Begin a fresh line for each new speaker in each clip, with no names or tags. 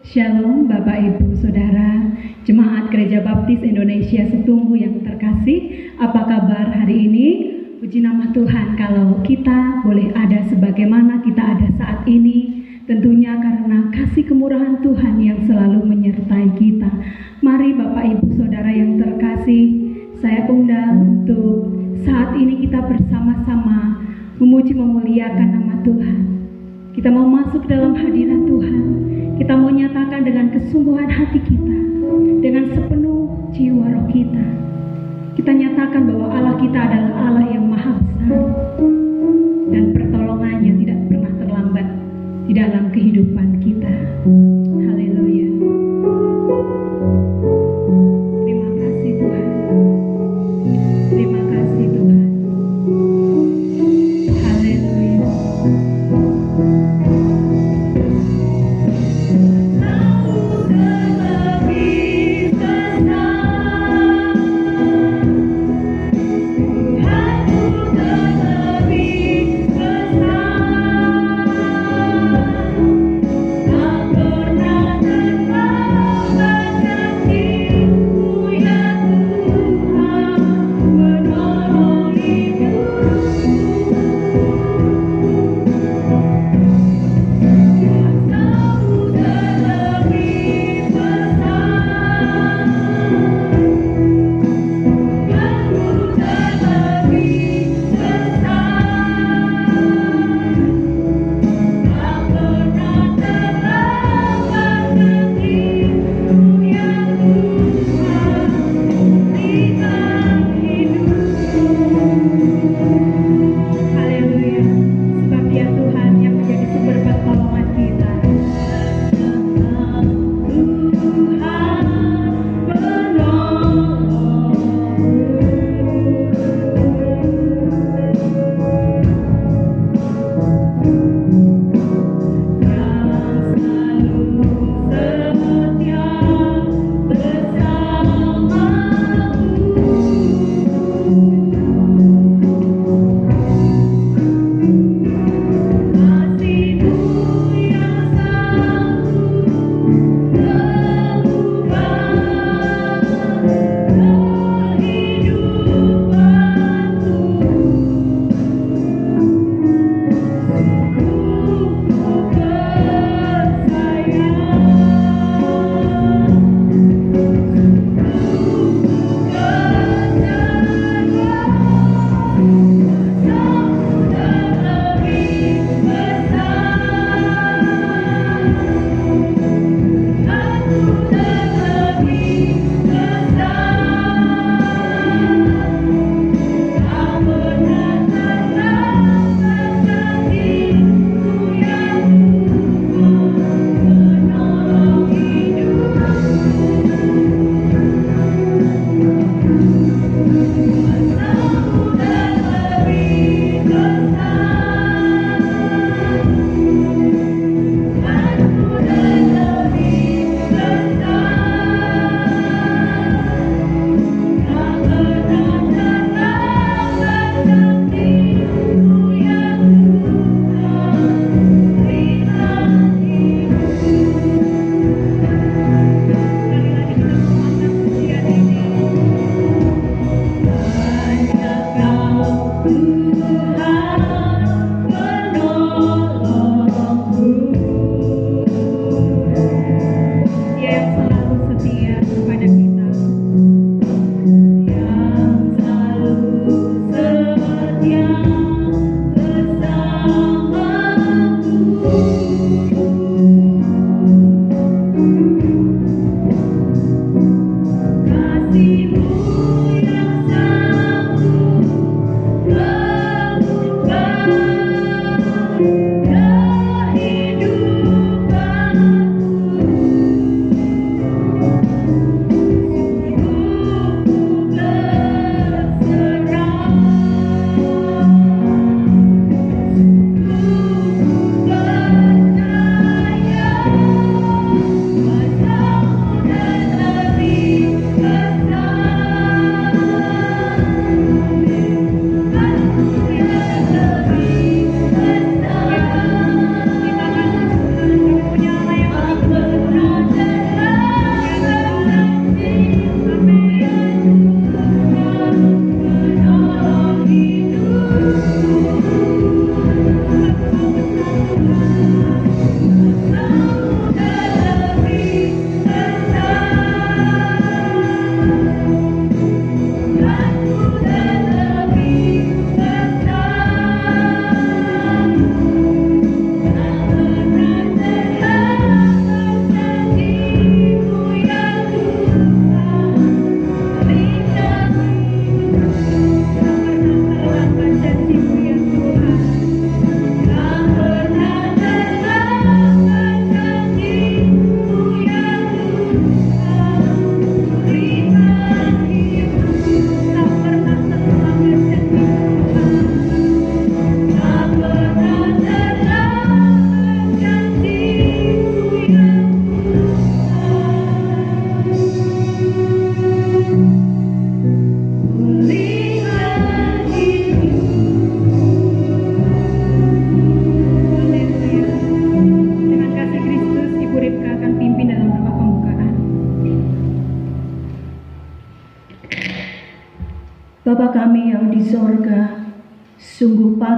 Shalom Bapak Ibu Saudara, Jemaat Gereja Baptis Indonesia Setunggu yang terkasih. Apa kabar hari ini? Puji nama Tuhan kalau kita boleh ada sebagaimana kita ada saat ini. Tentunya karena kasih kemurahan Tuhan yang selalu menyertai kita. Mari Bapak Ibu Saudara yang terkasih, saya undang untuk saat ini kita bersama-sama memuji memuliakan nama Tuhan. Kita mau masuk dalam hadirat Tuhan. Kita mau nyatakan dengan kesungguhan hati kita, dengan sepenuh jiwa roh kita. Kita nyatakan bahwa Allah kita adalah Allah yang maha besar dan pertolongannya tidak pernah terlambat di dalam kehidupan kita. Haleluya. Terima kasih Tuhan. Terima kasih Tuhan. Haleluya.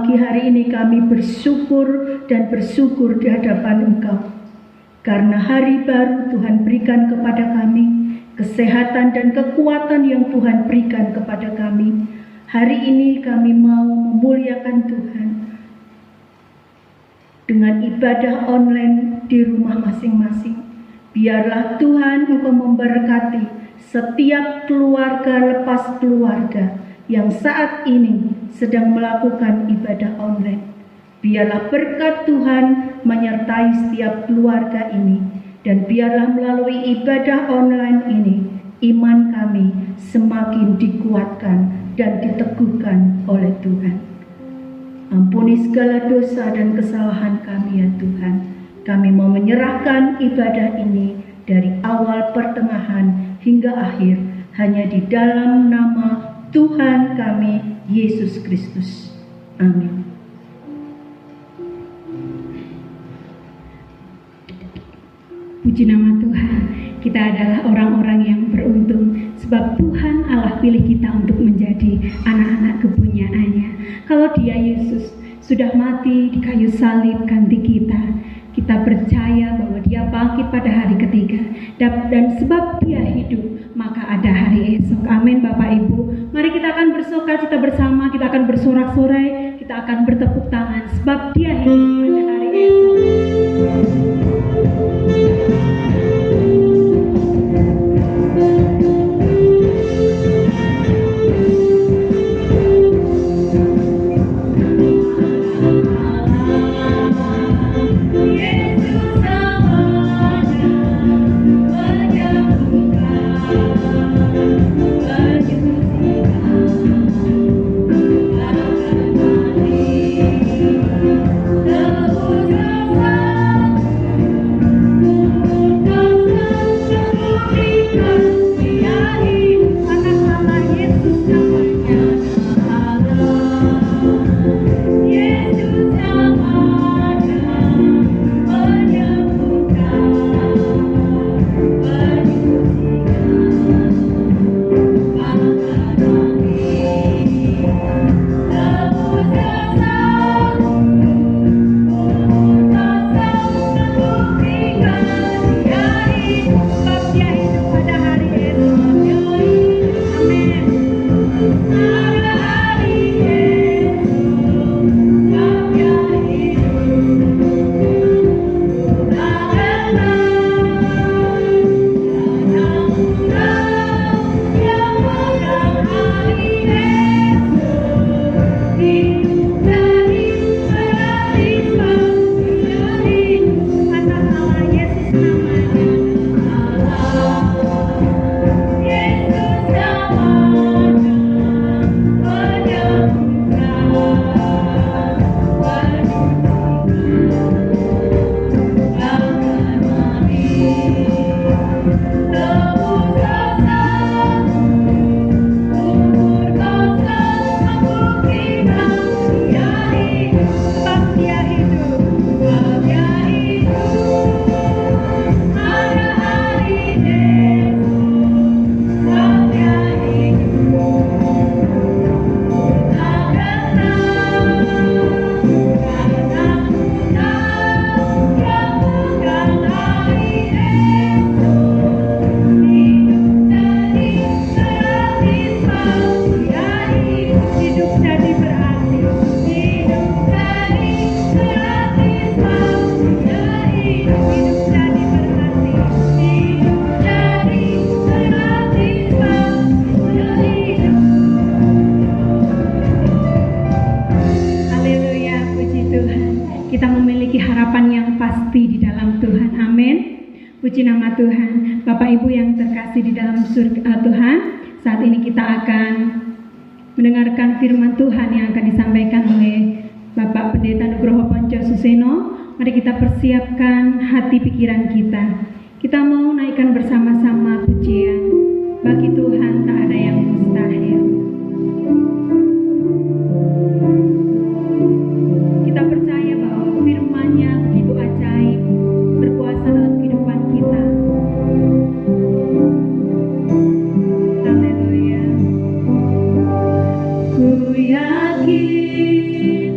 pagi hari ini kami bersyukur dan bersyukur di hadapan Engkau. Karena hari baru Tuhan berikan kepada kami, kesehatan dan kekuatan yang Tuhan berikan kepada kami. Hari ini kami mau memuliakan Tuhan dengan ibadah online di rumah masing-masing. Biarlah Tuhan Engkau memberkati setiap keluarga lepas keluarga yang saat ini sedang melakukan ibadah online. Biarlah berkat Tuhan menyertai setiap keluarga ini, dan biarlah melalui ibadah online ini iman kami semakin dikuatkan dan diteguhkan oleh Tuhan. Ampuni segala dosa dan kesalahan kami ya Tuhan. Kami mau menyerahkan ibadah ini dari awal, pertengahan hingga akhir hanya di dalam nama Tuhan kami, Yesus Kristus. Amin.
Puji nama Tuhan, kita adalah orang-orang yang beruntung sebab Tuhan Allah pilih kita untuk menjadi anak-anak kepunyaannya. Kalau Dia Yesus sudah mati di kayu salib ganti kita, kita percaya bahwa Dia bangkit pada hari ketiga, dan sebab Dia hidup maka ada hari esok. Amin Bapak Ibu. Mari kita akan bersukacita bersama, kita akan bersorak-sorai, kita akan bertepuk tangan sebab Dia hidup pada hari esok. Puji nama Tuhan. Bapak Ibu yang terkasih di dalam surga Tuhan, saat ini kita akan mendengarkan firman Tuhan yang akan disampaikan oleh Bapak Pendeta Nugroho Ponco Suseno. Mari kita persiapkan hati pikiran kita. Kita mau naikkan bersama-sama pujian. Bagi Tuhan tak ada yang mustahil. Kita percaya bahwa firman-Nya begitu ajaib, berkuasa dalam kehidupan kita. Haleluya. Ku yakin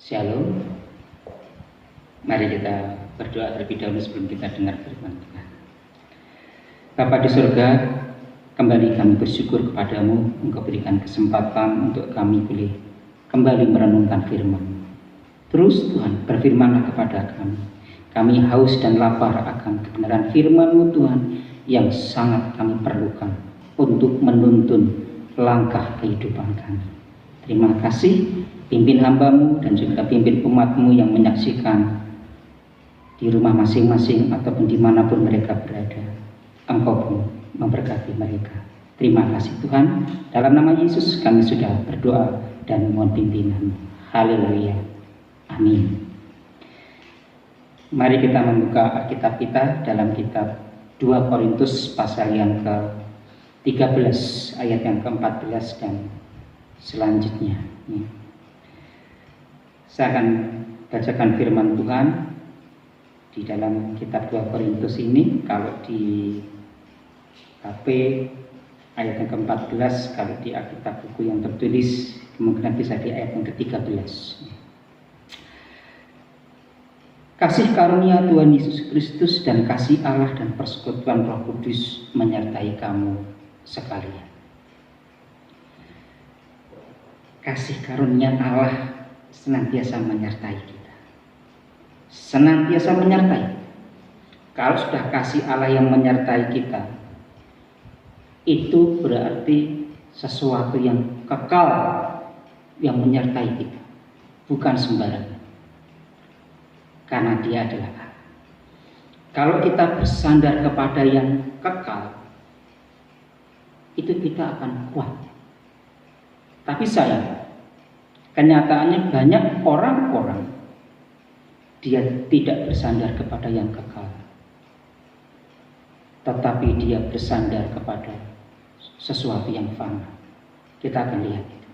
Shalom. Mari kita berdoa terlebih dahulu sebelum kita dengar firman Tuhan. Bapa di surga, kembali kami bersyukur kepadamu, Engkau berikan kesempatan untuk kami boleh kembali merenungkan firman. Terus Tuhan, berfirmanlah kepada kami. Kami haus dan lapar akan kebenaran firman-Mu Tuhan, yang sangat kami perlukan untuk menuntun langkah kehidupan kami. Terima kasih, pimpin hamba-Mu dan juga pimpin umat-Mu yang menyaksikan di rumah masing-masing ataupun dimanapun mereka berada. Engkau pun memberkati mereka. Terima kasih Tuhan. Dalam nama Yesus kami sudah berdoa dan mohon pimpinan. Haleluya. Amin. Mari kita membuka Alkitab kita dalam kitab 2 Korintus pasal yang ke-13 ayat yang ke-14 dan selanjutnya. Saya akan bacakan firman Tuhan di dalam kitab 2 Korintus ini. Kalau di HP ayat yang ke-14, kalau di Alkitab buku yang tertulis kemungkinan bisa di ayat yang ke-13. Kasih karunia Tuhan Yesus Kristus dan kasih Allah dan persekutuan Roh Kudus menyertai kamu sekalian. Kasih karunia Allah senantiasa menyertai kita. Senantiasa menyertai. Kalau sudah kasih Allah yang menyertai kita, itu berarti sesuatu yang kekal yang menyertai kita, bukan sembarangan. Karena Dia adalah Allah. Kalau kita bersandar kepada yang kekal, itu kita akan kuat. Tapi sayang, kenyataannya banyak orang-orang dia tidak bersandar kepada yang kekal, tetapi dia bersandar kepada sesuatu yang fana. Kita akan lihat itu.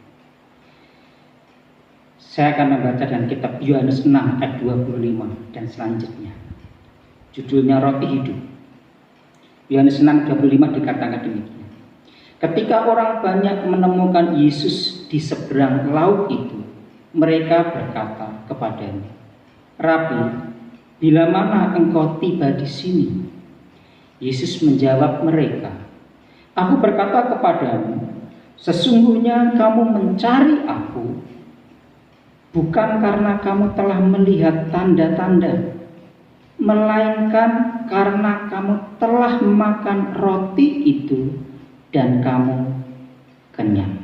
Saya akan membaca dalam kitab Yohanes 6 ayat 25 dan selanjutnya. Judulnya Roti Hidup. Yohanes 6:25 dikatakan demikian. Ketika orang banyak menemukan Yesus di seberang laut itu, mereka berkata kepadanya, "Rabi, bila mana engkau tiba di sini?" Yesus menjawab mereka, "Aku berkata kepadamu, sesungguhnya kamu mencari Aku, bukan karena kamu telah melihat tanda-tanda, melainkan karena kamu telah makan roti itu dan kamu kenyang."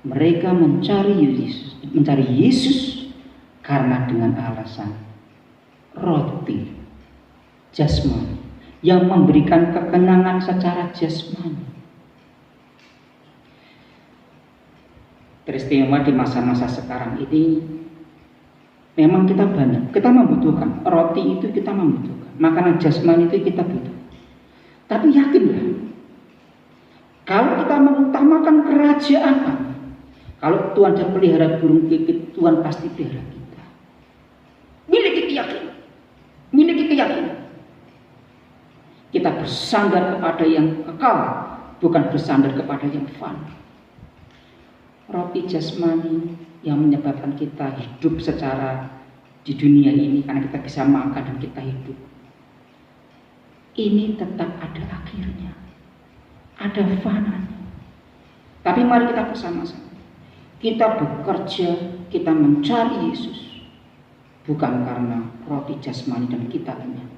Mereka mencari Yesus karena dengan alasan roti jasmani yang memberikan kekenyangan secara jasmani. Teristimewa di masa-masa sekarang ini, memang kita membutuhkan roti itu, kita membutuhkan makanan jasmani itu, kita butuh. Tapi yakinlah, kalau kita mengutamakan kerajaan Allah, kalau Tuhan sudah pelihara burung pipit, Tuhan pasti pelihara kita. Miliki keyakinan. Kita bersandar kepada yang kekal, bukan bersandar kepada yang fana. Roti jasmani yang menyebabkan kita hidup secara di dunia ini, karena kita bisa makan dan kita hidup, ini tetap ada akhirnya, ada fananya. Tapi mari kita bersama-sama, kita bekerja, kita mencari Yesus, bukan karena roti jasmani dan kita kenyang.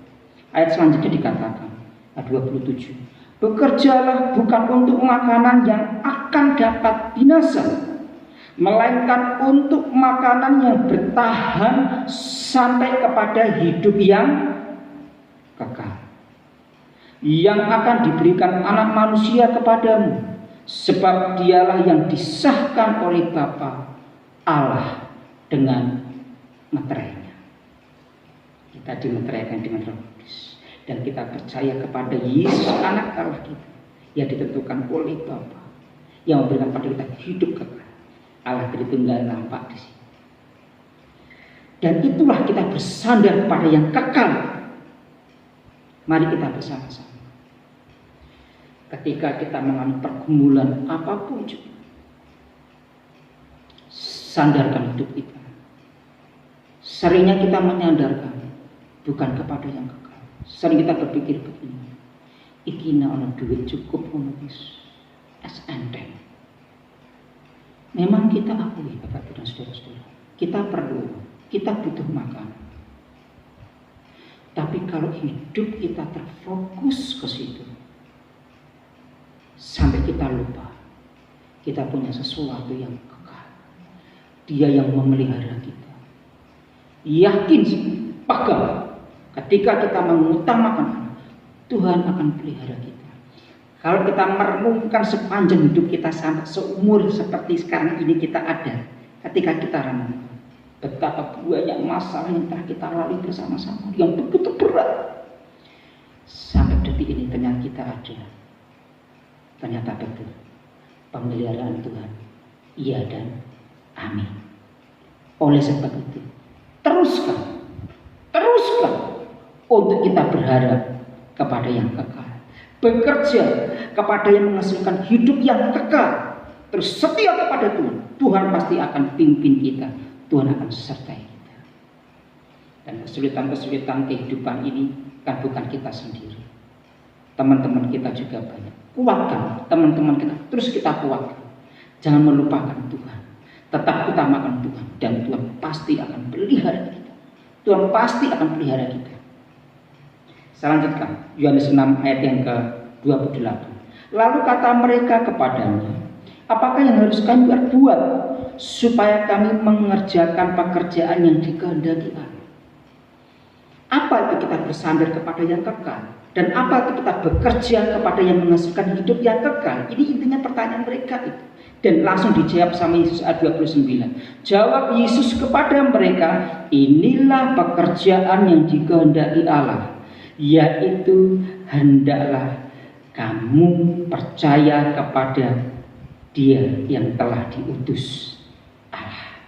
Ayat selanjutnya dikatakan, ayat 27, "Bekerjalah bukan untuk makanan yang akan dapat binasa, melainkan untuk makanan yang bertahan sampai kepada hidup yang kekal, yang akan diberikan Anak Manusia kepadamu, sebab Dialah yang disahkan oleh Bapa Allah dengan meterainya." Kita dimeteraikan dengan Roh Kudus, dan kita percaya kepada Yesus Anak Allah kita, yang ditentukan oleh Bapa, yang memberikan pada kita hidup kekal. Allah Tritunggal nampak di sini. Dan itulah kita bersandar kepada yang kekal. Mari kita bersama-sama. Ketika kita mengalami pergumulan apapun juga, sandarkan hidup kita Seringnya kita menyandarkan bukan kepada yang kekal. Sering kita berpikir begini, iki nek ana duit cukup ngono wis enteng. Memang kita akui Bapak Ibu dan Saudara-saudara, kita perlu, kita butuh makan. Tapi kalau hidup kita terfokus ke situ, sampai kita lupa kita punya sesuatu yang kekal. Dia yang memelihara kita. Yakin, pegang, ketika kita mengutamakan Tuhan akan pelihara kita. Kalau kita merenungkan sepanjang hidup kita sampai seumur seperti sekarang ini kita ada, ketika kita renungkan betapa banyak masalah yang telah kita lalui bersama-sama yang begitu berat, sampai detik ini ternyata kita ada. Ternyata betul pemeliharaan Tuhan, iya dan amin. Oleh sebab itu, teruskan untuk kita berharap kepada yang kekal. Bekerja kepada yang menghasilkan hidup yang kekal. Terus setia kepada Tuhan. Tuhan pasti akan pimpin kita. Tuhan akan sertai kita. Dan kesulitan-kesulitan kehidupan ini kan bukan kita sendiri. Teman-teman kita juga banyak. Kuatkan teman-teman kita. Terus kita kuatkan. Jangan melupakan Tuhan. Tetap utamakan Tuhan. Dan Tuhan pasti akan pelihara kita. Tuhan pasti akan pelihara kita. Selanjutnya, Yohanes 6 ayat yang ke-28. Lalu kata mereka kepadanya, apakah yang harus kami buat supaya kami mengerjakan pekerjaan yang dikehendaki Allah? Apa itu kita bersandar kepada yang kekal? Dan apa itu kita bekerja kepada yang menghasilkan hidup yang kekal? Ini intinya pertanyaan mereka itu. Dan langsung dijawab sama Yesus ayat 29. Jawab Yesus kepada mereka, inilah pekerjaan yang dikehendaki Allah, yaitu hendaklah kamu percaya kepada Dia yang telah diutus Allah.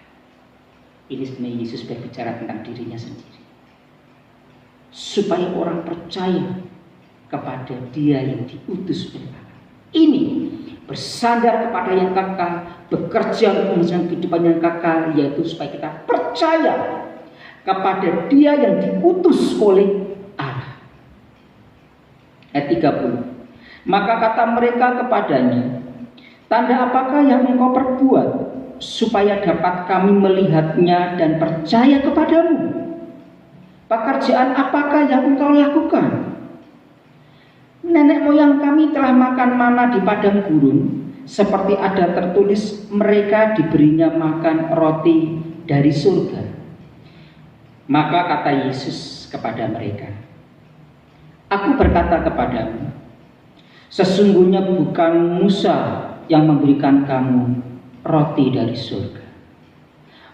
Ini sebenarnya Yesus berbicara tentang dirinya sendiri, supaya orang percaya kepada Dia yang diutus oleh Allah. Ini bersandar kepada yang kekal, bekerja untuk menghasilkan kehidupan yang kekal, yaitu supaya kita percaya kepada Dia yang diutus oleh Allah. Ayat 30. Maka kata mereka kepadanya, tanda apakah yang engkau perbuat supaya dapat kami melihatnya dan percaya kepadamu? Pekerjaan apakah yang engkau lakukan? Nenek moyang kami telah makan mana di padang gurun, seperti ada tertulis mereka diberinya makan roti dari surga. Maka kata Yesus kepada mereka, aku berkata kepadamu, sesungguhnya bukan Musa yang memberikan kamu roti dari surga,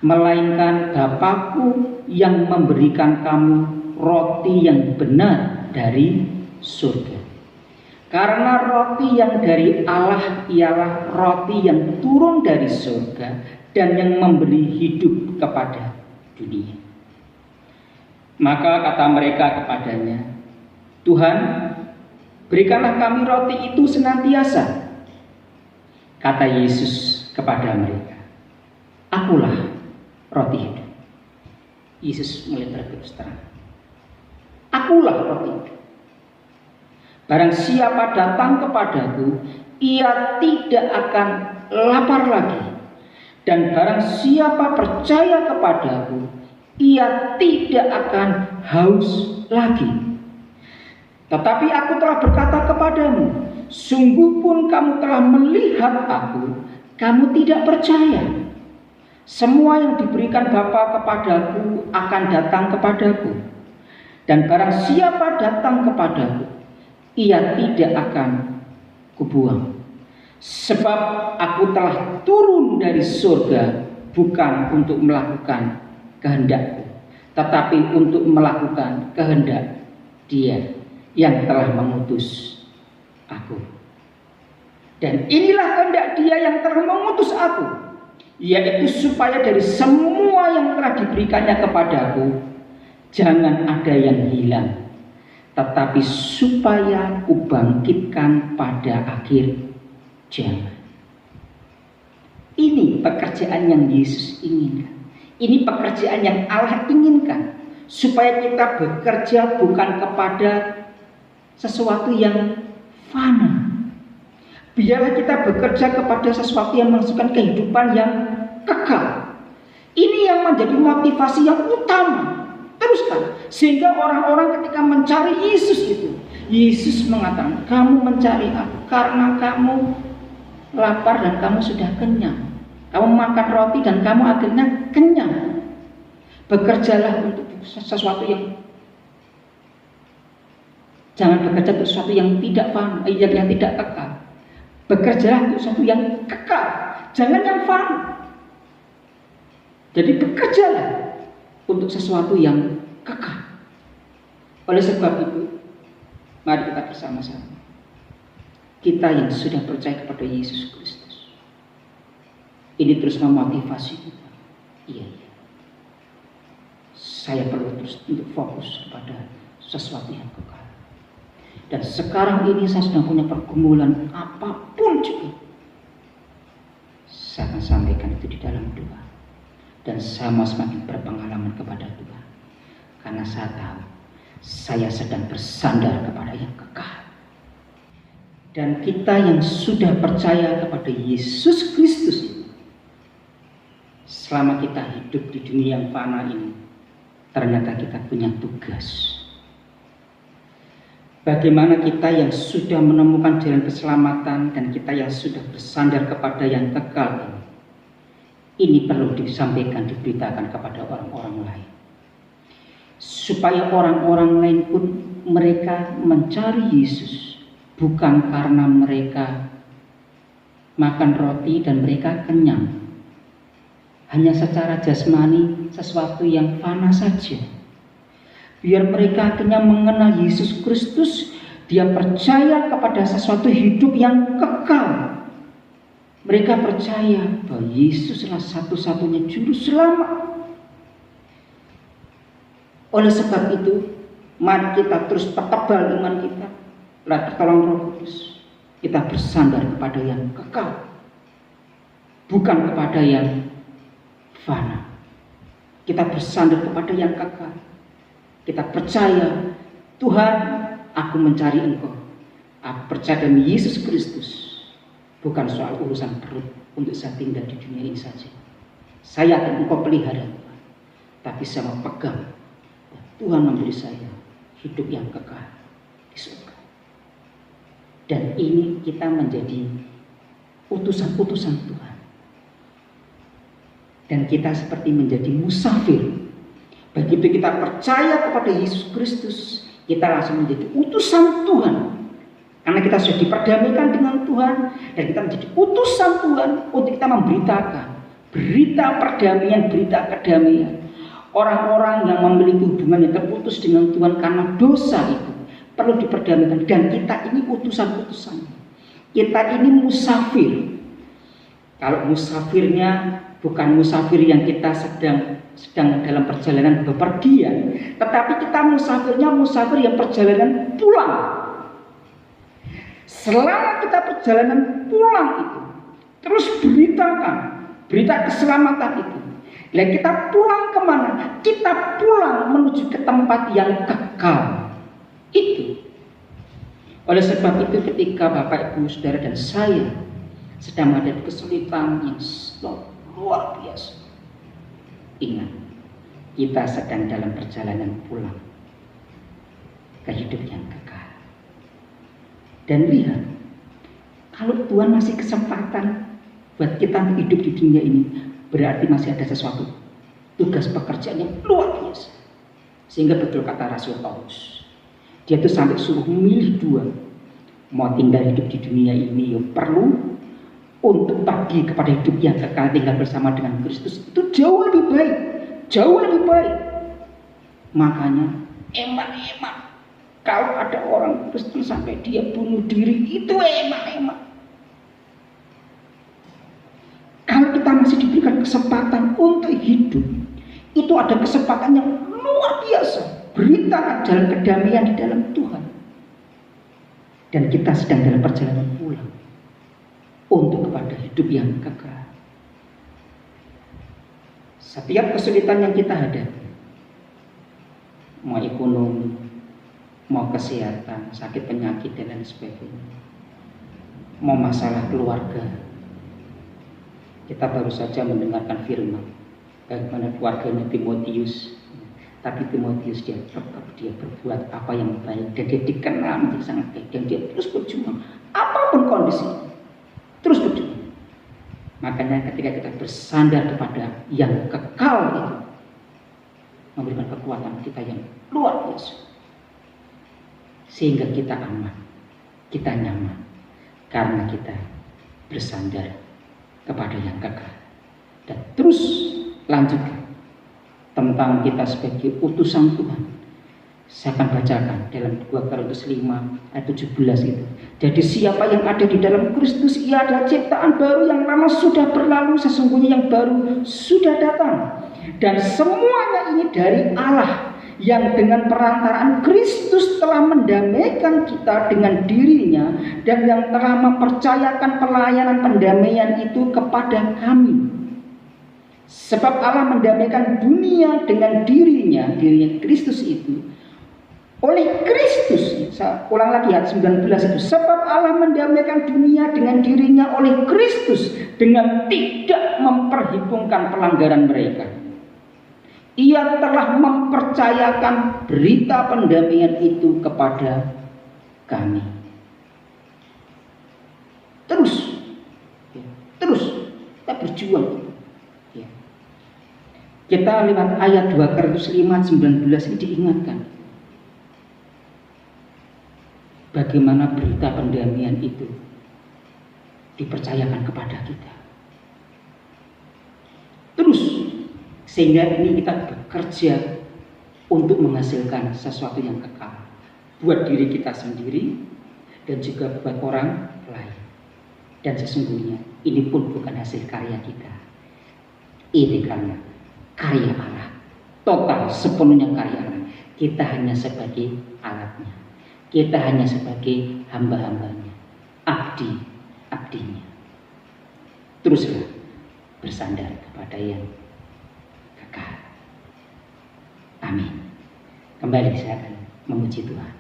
melainkan Bapakku yang memberikan kamu roti yang benar dari surga. Karena roti yang dari Allah ialah roti yang turun dari surga dan yang memberi hidup kepada dunia. Maka kata mereka kepadanya, Tuhan, berikanlah kami roti itu senantiasa. Kata Yesus kepada mereka, akulah roti hidup. Yesus mulai terus terang, akulah roti hidup. Barang siapa datang kepadaku, ia tidak akan lapar lagi. Dan barang siapa percaya kepadaku, ia tidak akan haus lagi. Tetapi aku telah berkata kepadamu, sungguh pun kamu telah melihat aku, kamu tidak percaya. Semua yang diberikan Bapa kepadaku akan datang kepadaku. Dan barang siapa datang kepadaku, ia tidak akan kubuang. Sebab aku telah turun dari surga bukan untuk melakukan kehendakku, tetapi untuk melakukan kehendak Dia yang telah mengutus aku. Dan inilah kehendak Dia yang telah mengutus aku, yaitu supaya dari semua yang telah diberikannya kepadaku, jangan ada yang hilang, tetapi supaya kubangkitkan pada akhir zaman. Ini pekerjaan yang Yesus inginkan. Ini pekerjaan yang Allah inginkan, supaya kita bekerja bukan kepada sesuatu yang fana. Biarlah kita bekerja kepada sesuatu yang menghasilkan kehidupan yang kekal. Ini yang menjadi motivasi yang utama. Teruskan, sehingga orang-orang ketika mencari Yesus itu, Yesus mengatakan, kamu mencari aku karena kamu lapar dan kamu sudah kenyang. Kamu makan roti dan kamu akhirnya kenyang. Bekerjalah untuk sesuatu yang, jangan bekerja untuk sesuatu yang tidak fana, yang tidak kekal. Bekerjalah untuk sesuatu yang kekal, jangan yang fana. Jadi bekerjalah untuk sesuatu yang kekal. Oleh sebab itu, mari kita bersama-sama, kita yang sudah percaya kepada Yesus Kristus, ini terus memotivasi kita. Iya, saya perlu terus untuk fokus kepada sesuatu yang kekal. Dan sekarang ini saya sedang punya pergumulan apapun juga, saya akan sampaikan itu di dalam doa. Dan saya mau semakin berpengalaman kepada Tuhan, karena saya tahu saya sedang bersandar kepada yang kekal. Dan kita yang sudah percaya kepada Yesus Kristus, selama kita hidup di dunia yang fana ini, ternyata kita punya tugas. Bagaimana kita yang sudah menemukan jalan keselamatan dan kita yang sudah bersandar kepada yang kekal ini perlu disampaikan, diberitakan kepada orang-orang lain, supaya orang-orang lain pun mereka mencari Yesus bukan karena mereka makan roti dan mereka kenyang, hanya secara jasmani, sesuatu yang fana saja. Biar mereka akhirnya mengenal Yesus Kristus, dia percaya kepada sesuatu hidup yang kekal. Mereka percaya bahwa Yesuslah satu-satunya juru selamat. Oleh sebab itu, mari kita terus pertebal iman kita. Lewat pertolongan Roh Kudus, kita bersandar kepada yang kekal, bukan kepada yang fana. Kita bersandar kepada yang kekal. Kita percaya, Tuhan, aku mencari Engkau. Aku percaya demi Yesus Kristus. Bukan soal urusan perut untuk saya tinggal di dunia ini saja. Saya akan Engkau pelihara, Tuhan. Tapi saya mau pegang, Tuhan memberi saya hidup yang kekal di surga. Dan ini kita menjadi utusan-utusan Tuhan. Dan kita seperti menjadi musafir. Begitu kita percaya kepada Yesus Kristus, kita langsung menjadi utusan Tuhan. Karena kita sudah diperdamaikan dengan Tuhan, dan kita menjadi utusan Tuhan untuk kita memberitakan berita perdamaian, berita kedamaian. Orang-orang yang memiliki hubungan yang terputus dengan Tuhan karena dosa itu perlu diperdamaikan, dan kita ini utusan-utusan. Kita ini musafir. Kalau musafirnya bukan musafir yang kita sedang dalam perjalanan bepergian, tetapi kita musafirnya musafir yang perjalanan pulang. Selama kita perjalanan pulang itu, terus beritakan berita keselamatan itu. Dan kita pulang kemana? Kita pulang menuju ke tempat yang kekal. Itu. Oleh sebab itu, ketika Bapak, Ibu, Saudara dan saya sedang menghadapi kesulitan yang luar biasa, ingat, kita sedang dalam perjalanan pulang ke hidup yang kekal. Dan lihat, kalau Tuhan masih kesempatan buat kita hidup di dunia ini, berarti masih ada sesuatu tugas pekerjaan yang luar biasa. Sehingga betul kata Rasul Paulus, dia tuh sampai suruh memilih dua, mau tinggal hidup di dunia ini yang perlu, untuk pergi kepada hidup yang kekal tinggal bersama dengan Kristus, itu jauh lebih baik, jauh lebih baik. Makanya eman-eman kalau ada orang Kristen sampai dia bunuh diri, itu eman-eman. Kalau kita masih diberikan kesempatan untuk hidup, itu ada kesempatan yang luar biasa. Beritakan jalan kedamaian di dalam Tuhan. Dan kita sedang dalam perjalanan pulang untuk kepada hidup yang kekal. Setiap kesulitan yang kita hadapi, mau ekonomi, mau kesehatan, sakit penyakit dan lain sebagainya, mau masalah keluarga, kita baru saja mendengarkan firman bagaimana keluarganya Timotius, tapi Timotius dia berbuat apa yang baik dan dia dikenal menjadi sangat baik dan dia terus berjuang apapun kondisi, terus berjuang. Makanya ketika kita bersandar kepada yang kekal itu memberikan kekuatan kita yang luar biasa, sehingga kita aman, kita nyaman karena kita bersandar kepada yang kekal. Dan terus lanjutkan tentang kita sebagai utusan Tuhan. Saya akan bacakan dalam 2 Korintus 5 ayat 17 itu. Jadi siapa yang ada di dalam Kristus, ia adalah ciptaan baru, yang lama sudah berlalu, sesungguhnya yang baru sudah datang. Dan semuanya ini dari Allah, yang dengan perantaraan Kristus telah mendamaikan kita dengan dirinya, dan yang telah mempercayakan pelayanan pendamaian itu kepada kami. Sebab Allah mendamaikan dunia dengan dirinya Kristus itu. Oleh Kristus, saya ulang lagi ayat 19 itu. Sebab Allah mendamaikan dunia dengan dirinya oleh Kristus, dengan tidak memperhitungkan pelanggaran mereka. Ia telah mempercayakan berita pendamaian itu kepada kami. Terus kita berjuang. Kita lewat ayat 2 Korintus 5:19 ini diingatkan bagaimana berita pendamaian itu dipercayakan kepada kita. Terus sehingga ini kita bekerja untuk menghasilkan sesuatu yang kekal buat diri kita sendiri dan juga buat orang lain. Dan sesungguhnya ini pun bukan hasil karya kita. Ini karya Allah, total sepenuhnya karya Allah. Kita hanya sebagai alatnya, kita hanya sebagai hamba-hambanya, abdinya. Teruslah bersandar kepada yang kekal. Amin. Kembali saya akan memuji Tuhan.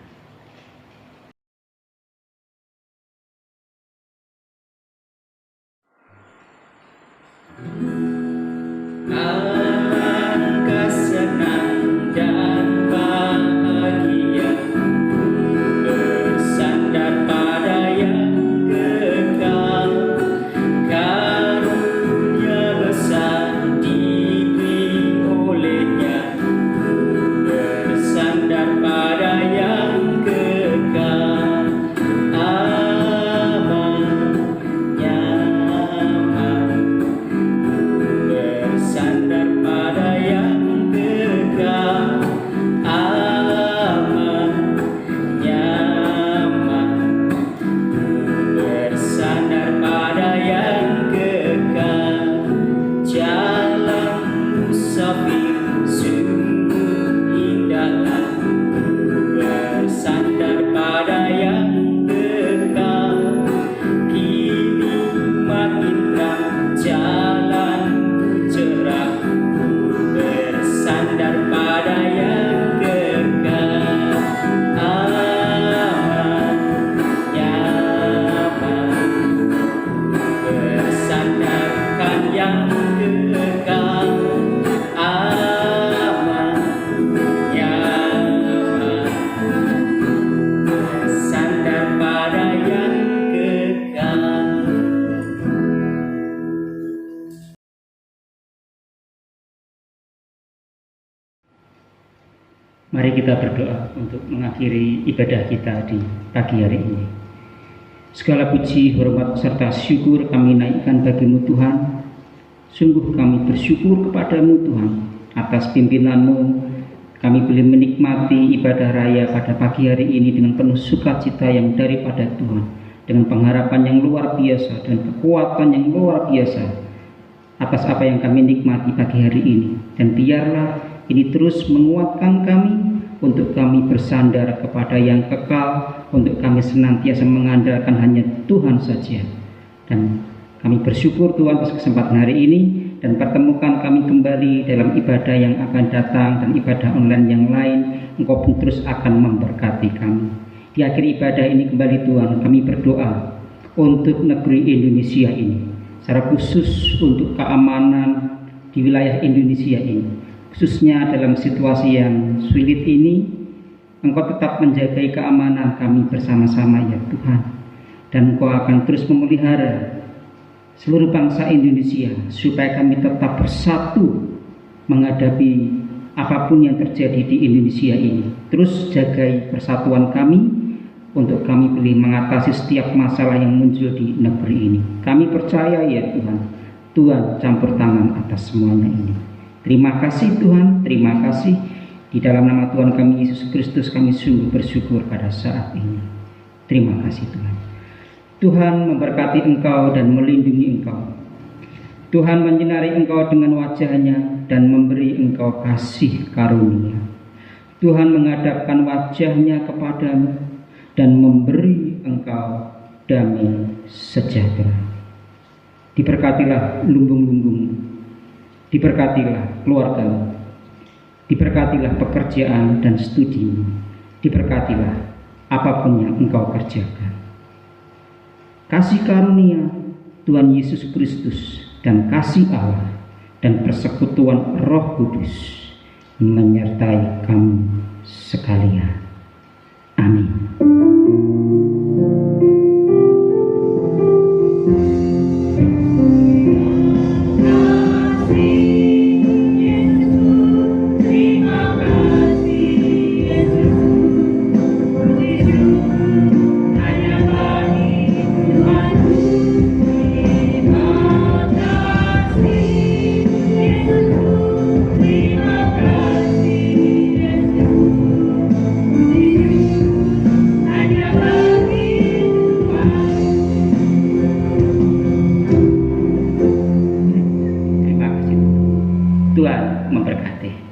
Alangkah senang dan bahagia bersandar pada yang kekal, karunia besar diberi olehnya, bersandar pada yang kekal, aman, nyaman, bersandar pada yang kekal, aman, nyaman, bersandar pada yang kekal. Jalan musafir sungguh indahlah, bersandar pada yang kekal. Kini makin terang jalan cerah, bersandar pada yang kekal, aman, nyaman, bersandarkan yang kekal, aman, nyaman, bersandar pada yang kekal.
Mari kita berdoa untuk mengakhiri ibadah kita di pagi hari ini. Segala puji, hormat, serta syukur kami naikkan bagimu Tuhan. Sungguh kami bersyukur kepadamu Tuhan atas pimpinanmu. Kami boleh menikmati ibadah raya pada pagi hari ini dengan penuh sukacita yang daripada Tuhan, dengan pengharapan yang luar biasa dan kekuatan yang luar biasa atas apa yang kami nikmati pagi hari ini. Dan biarlah ini terus menguatkan kami untuk kami bersandar kepada yang kekal, untuk kami senantiasa mengandalkan hanya Tuhan saja. Dan Kami bersyukur Tuhan atas kesempatan hari ini dan pertemukan kami kembali dalam ibadah yang akan datang dan ibadah online yang lain. Engkau pun terus akan memberkati kami. Di akhir ibadah ini kembali Tuhan, kami berdoa untuk negeri Indonesia ini, secara khusus untuk keamanan di wilayah Indonesia ini, khususnya dalam situasi yang sulit ini. Engkau tetap menjaga keamanan kami bersama-sama ya Tuhan, dan Engkau akan terus memelihara seluruh bangsa Indonesia supaya kami tetap bersatu menghadapi apapun yang terjadi di Indonesia ini. Terus jagai persatuan kami untuk kami boleh mengatasi setiap masalah yang muncul di negeri ini. Kami percaya ya Tuhan, Tuhan campur tangan atas semuanya ini. Terima kasih Tuhan, terima kasih. Di dalam nama Tuhan kami Yesus Kristus kami sungguh bersyukur pada saat ini. Terima kasih Tuhan. Tuhan memberkati engkau dan melindungi engkau. Tuhan menyinari engkau dengan wajahnya dan memberi engkau kasih karunia. Tuhan menghadapkan wajahnya kepadamu dan memberi engkau damai sejahtera. Diberkatilah lumbung-lumbung, diberkatilah keluargamu, diberkatilah pekerjaan dan studimu, diberkatilah apapun yang engkau kerjakan. Kasih karunia Tuhan Yesus Kristus dan kasih Allah dan persekutuan Roh Kudus menyertai kamu sekalian. Amin. Tuhan memberkati.